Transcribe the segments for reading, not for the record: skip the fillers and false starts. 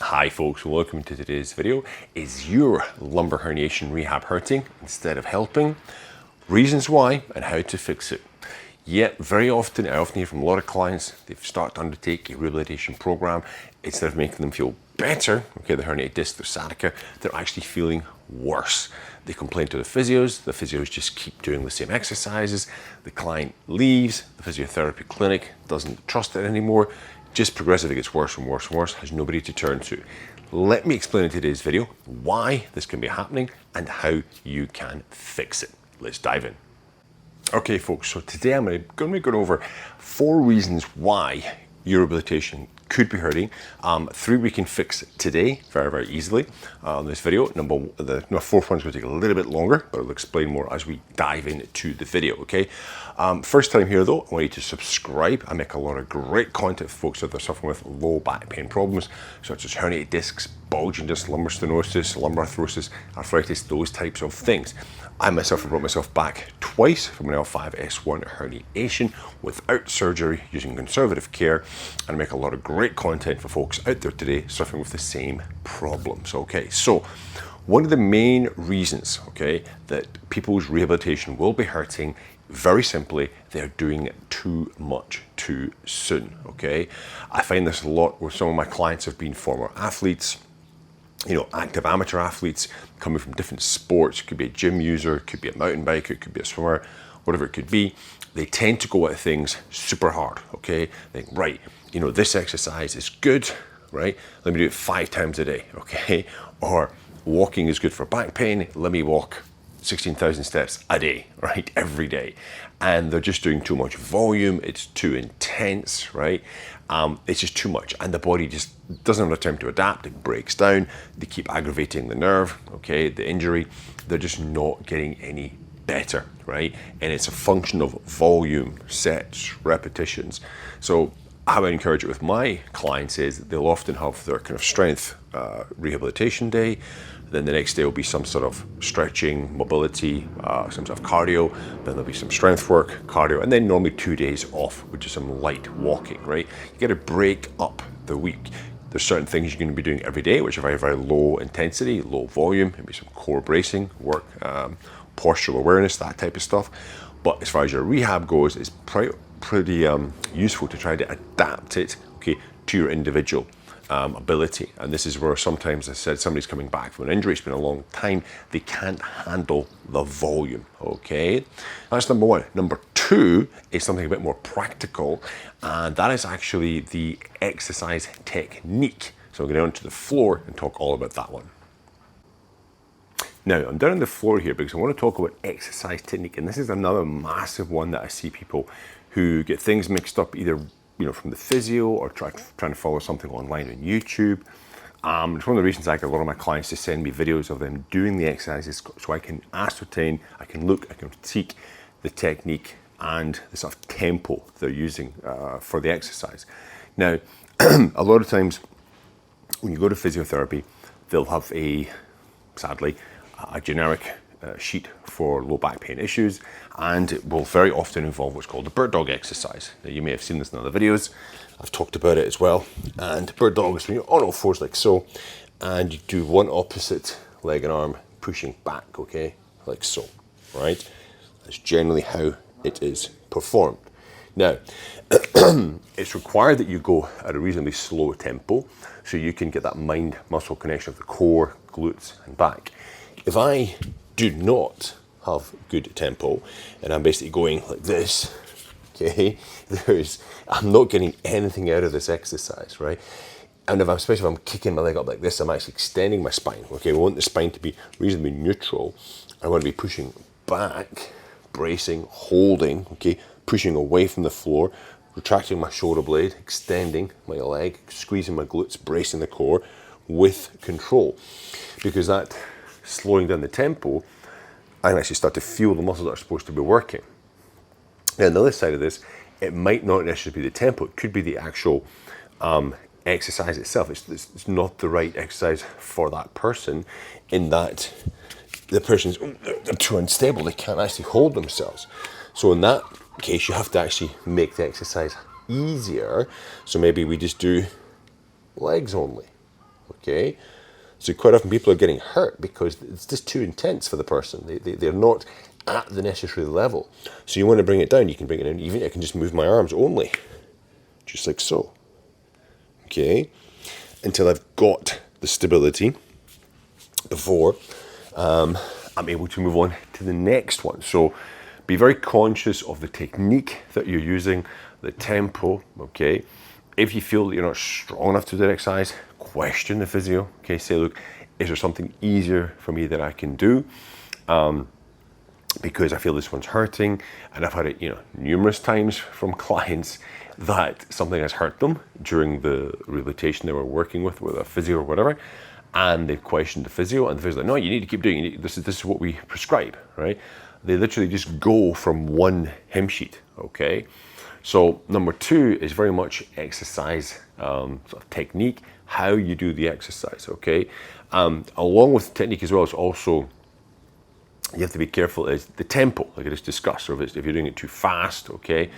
Hi folks, welcome to today's video. Is your lumbar herniation rehab hurting instead of helping? Reasons why and how to fix it. Yet very often, I often hear from a lot of clients, they've started to undertake a rehabilitation program. Instead of making them feel better, okay, the herniated disc, their sciatica, they're actually feeling worse. They complain to the physios just keep doing the same exercises. The client leaves, the physiotherapy clinic doesn't trust it anymore. Just progressively gets worse and worse and worse, has nobody to turn to. Let me explain in today's video why this can be happening and how you can fix it. Let's dive in. Okay folks, so today I'm going to be going over 4 reasons why your rehabilitation could be hurting. 3 we can fix today very easily on this video. The 4th one's going to take a little bit longer, but I'll explain more as we dive into the video, okay? First time here though, I want you to subscribe. I make a lot of great content for folks that are suffering with low back pain problems, such as herniated discs, bulging discs, lumbar stenosis, lumbar arthrosis, arthritis, those types of things. I myself have brought myself back twice from an L5-S1 herniation without surgery using conservative care, and I make a lot of great content for folks out there today suffering with the same problems. Okay, so one of the main reasons, okay, that people's rehabilitation will be hurting, very simply, they're doing it too much too soon, okay? I find this a lot where some of my clients have been former athletes, you know, active amateur athletes coming from different sports. It could be a gym user, it could be a mountain biker, it could be a swimmer, whatever it could be. They tend to go at things super hard, okay? They think, right, you know, this exercise is good, right? Let me do it 5 times a day, okay? Or walking is good for back pain. Let me walk 16,000 steps a day, right? Every day. And they're just doing too much volume. It's too intense, right? It's just too much. And the body just doesn't have time to adapt. It breaks down. They keep aggravating the nerve, okay? The injury. They're just not getting any better, right? And it's a function of volume, sets, repetitions. So how I encourage it with my clients is that they'll often have their kind of strength rehabilitation day. Then the next day will be some sort of stretching, mobility, some sort of cardio. Then there'll be some strength work, cardio, and then normally 2 days off, which is some light walking, right? You got to break up the week. There's certain things you're going to be doing every day, which are very low intensity, low volume, maybe some core bracing work, postural awareness, that type of stuff. But as far as your rehab goes, it's pretty useful to try to adapt it, okay, to your individual ability. And this is where sometimes, I said, somebody's coming back from an injury, it's been a long time, they can't handle the volume, okay? That's number 1. Number 2 is something a bit more practical, and that is actually the exercise technique. So I'm going to go onto the floor and talk all about that one. Now, I'm down on the floor here because I want to talk about exercise technique, and this is another massive one that I see people who get things mixed up, either from the physio or trying to follow something online on YouTube. It's one of the reasons I get a lot of my clients to send me videos of them doing the exercises so I can ascertain, I can look, I can critique the technique and the sort of tempo they're using for the exercise. Now, a lot of times when you go to physiotherapy, they'll have sadly, a generic sheet for low back pain issues, and it will very often involve what's called the bird dog exercise. Now, you may have seen this in other videos. I've talked about it as well. And bird dog is when you're on all fours like so, and you do one opposite leg and arm pushing back, okay, like so, right? That's generally how it is performed. Now, it's required that you go at a reasonably slow tempo so you can get that mind-muscle connection of the core, glutes, and back. If I do not have good tempo and I'm basically going like this, okay, I'm not getting anything out of this exercise, right? And especially if I'm kicking my leg up like this, I'm actually extending my spine, okay? We want the spine to be reasonably neutral. I want to be pushing back, bracing, holding, okay, pushing away from the floor, retracting my shoulder blade, extending my leg, squeezing my glutes, bracing the core with control. Because that slowing down the tempo, I can actually start to feel the muscles that are supposed to be working. Now, on the other side of this, it might not necessarily be the tempo, it could be the actual exercise itself. It's not the right exercise for that person, in that the person's they're too unstable, they can't actually hold themselves. So in that case, you have to actually make the exercise easier. So maybe we just do legs only, okay? So quite often people are getting hurt because it's just too intense for the person. They're not at the necessary level. So you want to bring it down. You can bring it down. Even I can just move my arms only, just like so, okay? Until I've got the stability before I'm able to move on to the next one. So be very conscious of the technique that you're using, the tempo, okay? If you feel that you're not strong enough to do that exercise, question the physio, okay? Say, look, is there something easier for me that I can do? Because I feel this one's hurting, and I've had it, numerous times from clients that something has hurt them during the rehabilitation they were working with a physio or whatever, and they've questioned the physio, and the physio's like, no, you need to keep doing it. This is what we prescribe, right? They literally just go from one hymn sheet, okay? So number 2 is very much exercise sort of technique, how you do the exercise, okay? Along with technique as well, is also, you have to be careful is the tempo, like I just discussed, or if you're doing it too fast, okay?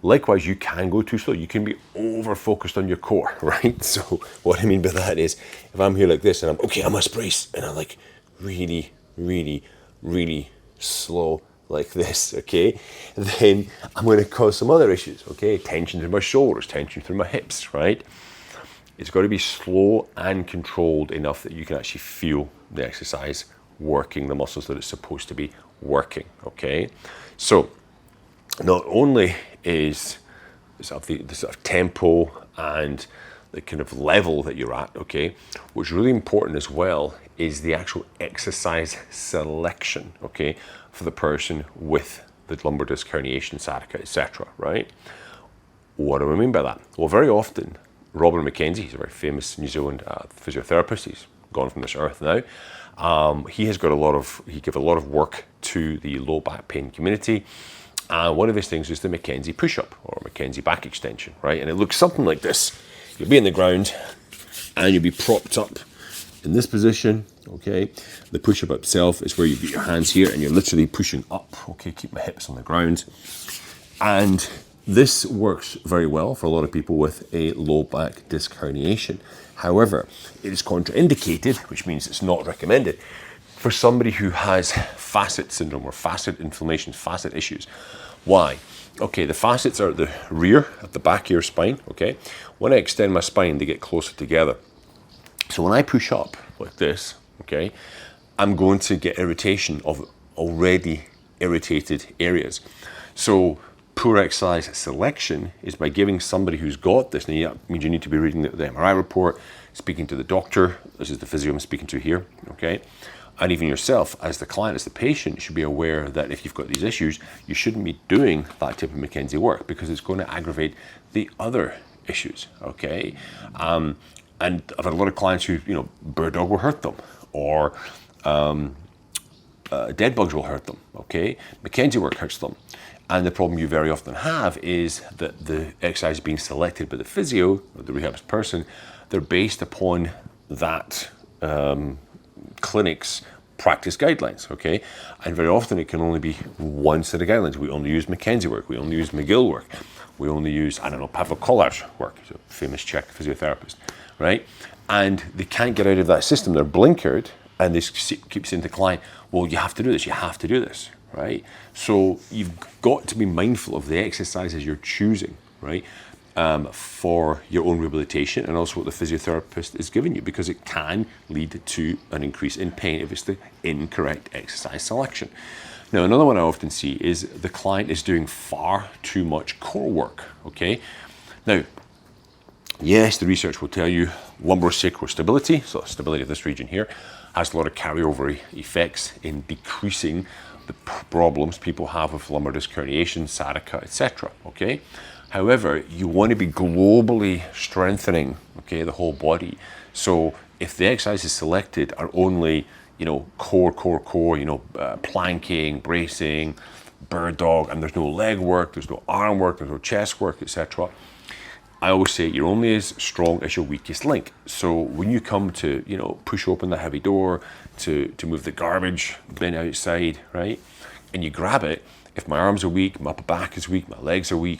Likewise, you can go too slow. You can be over-focused on your core, right? So what I mean by that is, if I'm here like this and I must brace, and I'm like really, really, really slow like this, okay? Then I'm going to cause some other issues, okay? Tension through my shoulders, tension through my hips, right? It's got to be slow and controlled enough that you can actually feel the exercise working the muscles that it's supposed to be working, okay? So not only is the sort of tempo and the kind of level that you're at, okay, what's really important as well is the actual exercise selection, okay, for the person with the lumbar disc herniation, sciatica, etc., right? What do I mean by that? Well, very often, Robert McKenzie, he's a very famous New Zealand physiotherapist, he's gone from this earth now, he gives a lot of work to the low back pain community. One of his things is the McKenzie push-up or McKenzie back extension, right? And it looks something like this. You'll be in the ground and you'll be propped up in this position, okay? The push-up itself is where you put your hands here and you're literally pushing up, okay? Keep my hips on the ground. And this works very well for a lot of people with a low back disc herniation. However, it is contraindicated, which means it's not recommended, for somebody who has facet syndrome or facet inflammation, facet issues. Why? Okay, the facets are at the rear, at the back of your spine, okay? When I extend my spine, they get closer together. So when I push up like this, okay, I'm going to get irritation of already irritated areas. So poor exercise selection is by giving somebody who's got this, and that means you need to be reading the MRI report, speaking to the doctor, this is the physio I'm speaking to here, okay? And even yourself, as the client, as the patient, should be aware that if you've got these issues, you shouldn't be doing that type of McKenzie work because it's going to aggravate the other issues, okay? And I've had a lot of clients who, bird dog will hurt them, or dead bugs will hurt them, okay? McKenzie work hurts them. And the problem you very often have is that the exercise being selected by the physio, or the rehab person, they're based upon that clinic's practice guidelines, okay? And very often it can only be one set of guidelines. We only use McKenzie work, we only use McGill work, we only use, Pavel Kolar's work, he's a famous Czech physiotherapist, right? And they can't get out of that system, they're blinkered, and they keep saying to the client, well, you have to do this, you have to do this, right? So you've got to be mindful of the exercises you're choosing, right? For your own rehabilitation and also what the physiotherapist is giving you, because it can lead to an increase in pain if it's the incorrect exercise selection. Now, another one I often see is the client is doing far too much core work, okay? Now, yes, the research will tell you lumbosacral stability, so stability of this region here, has a lot of carryover effects in decreasing the problems people have with lumbar disc herniation, sciatica, etc., okay? However, you want to be globally strengthening, okay, the whole body. So if the exercises selected are only, core, planking, bracing, bird dog, and there's no leg work, there's no arm work, there's no chest work, etc., I always say you're only as strong as your weakest link. So when you come to, push open the heavy door, to move the garbage bin outside, right, and you grab it, if my arms are weak, my upper back is weak, my legs are weak,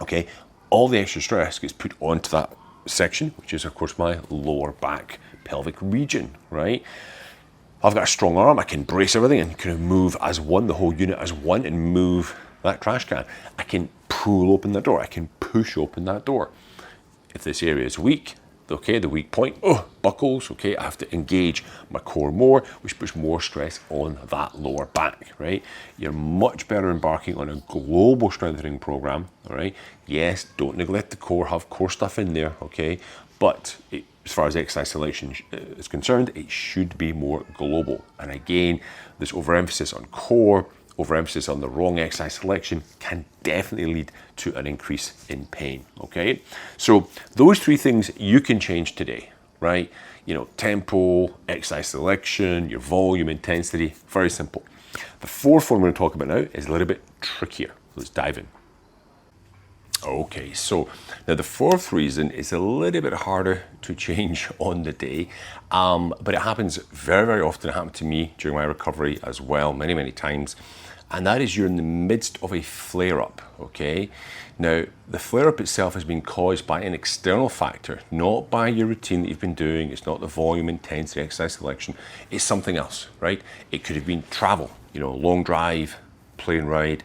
okay, all the extra stress gets put onto that section, which is of course my lower back pelvic region, right? I've got a strong arm, I can brace everything and kind of move as one, the whole unit as one, and move that trash can. I can pull open that door, I can push open that door. If this area is weak, okay, the weak point, buckles, okay, I have to engage my core more, which puts more stress on that lower back, right? You're much better embarking on a global strengthening program, all right? Yes, don't neglect the core, have core stuff in there, okay? But as far as exercise selection is concerned, it should be more global. And again, this overemphasis on core, overemphasis on the wrong exercise selection can definitely lead to an increase in pain, okay? So those three things you can change today, right? You know, tempo, exercise selection, your volume, intensity, very simple. The fourth one we're going to talk about now is a little bit trickier. Let's dive in. Okay, so now the fourth reason is a little bit harder to change on the day, but it happens very, very often. It happened to me during my recovery as well, many, many times. And that is you're in the midst of a flare-up, okay? Now, the flare-up itself has been caused by an external factor, not by your routine that you've been doing. It's not the volume, intensity, exercise selection. It's something else, right? It could have been travel, you know, long drive, plane ride.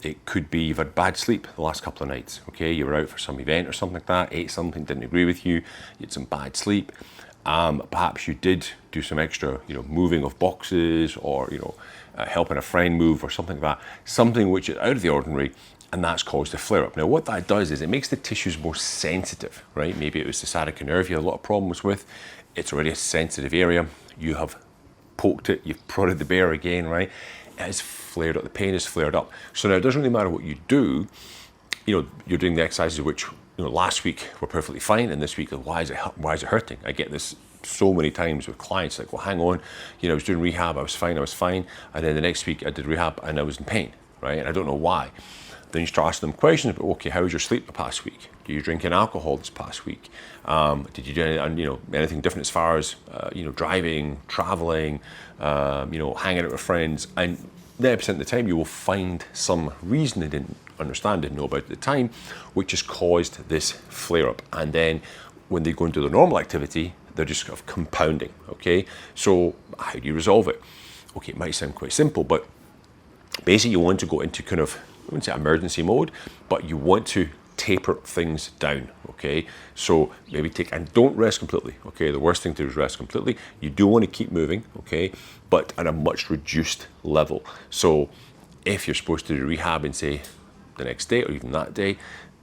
It could be you've had bad sleep the last couple of nights, okay? You were out for some event or something like that, ate something, didn't agree with you, you had some bad sleep. Perhaps you did do some extra, you know, moving of boxes or, you know, helping a friend move or something like that, something which is out of the ordinary, and that's caused a flare-up. Now, what that does is it makes the tissues more sensitive, right? Maybe it was the sciatica nerve you had a lot of problems with. It's already a sensitive area. You have poked it, you've prodded the bear again, right? It has flared up, the pain is flared up. So now it doesn't really matter what you do, you know, you're doing the exercises which, you know, last week were perfectly fine, and this week, why is it hurting? I get this so many times with clients, like, well, hang on, you know, I was doing rehab, I was fine, and then the next week I did rehab and I was in pain, right? And I don't know why. Then you start asking them questions, but okay, how was your sleep the past week? Did you drink any alcohol this past week? Did you do anything different as far as driving, traveling, hanging out with friends? And 90% of the time, you will find some reason they didn't understand, didn't know about at the time, which has caused this flare-up. And then when they go into their normal activity, they're just kind of compounding. Okay, so how do you resolve it? Okay, it might sound quite simple, but basically you want to go into kind of, I wouldn't say emergency mode, but you want to taper things down, okay? So maybe and don't rest completely, okay? The worst thing to do is rest completely. You do want to keep moving, okay? But at a much reduced level. So if you're supposed to do rehab in, say, the next day or even that day,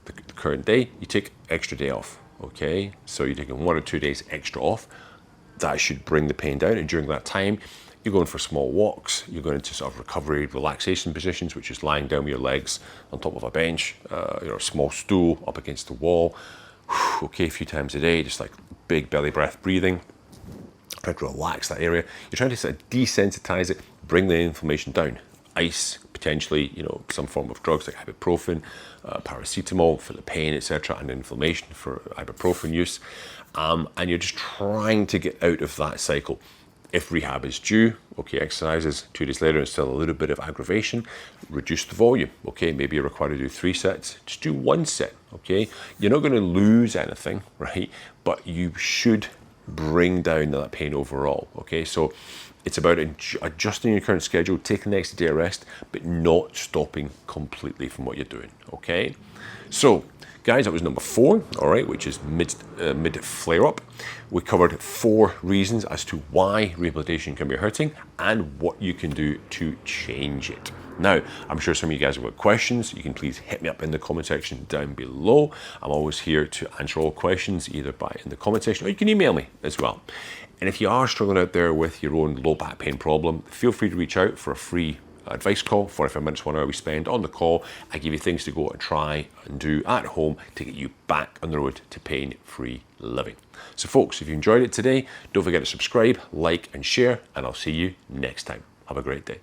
the current day, you take extra day off, okay? So you're taking 1 or 2 days extra off. That should bring the pain down, and during that time, you're going for small walks, you're going into sort of recovery, relaxation positions, which is lying down with your legs on top of a bench, a small stool up against the wall. Okay, a few times a day, just like big belly breath breathing. Try to relax that area. You're trying to sort of desensitize it, bring the inflammation down. Ice, potentially, some form of drugs like ibuprofen, paracetamol for the pain, etc., and inflammation for ibuprofen use. And you're just trying to get out of that cycle. If rehab is due, okay, exercises, 2 days later, and still a little bit of aggravation, reduce the volume, okay? Maybe you're required to do 3 sets, just do 1 set, okay? You're not gonna lose anything, right? But you should bring down that pain overall, okay? So it's about adjusting your current schedule, taking the extra day of rest, but not stopping completely from what you're doing, okay? So, guys, that was number 4, all right, which is mid flare-up. We covered 4 reasons as to why rehabilitation can be hurting and what you can do to change it. Now, I'm sure some of you guys have got questions. You can please hit me up in the comment section down below. I'm always here to answer all questions, either in the comment section, or you can email me as well. And if you are struggling out there with your own low back pain problem, feel free to reach out for a free advice call, 45 minutes, 1 hour we spend on the call. I give you things to go and try and do at home to get you back on the road to pain-free living. So folks, if you enjoyed it today, don't forget to subscribe, like and share, and I'll see you next time. Have a great day.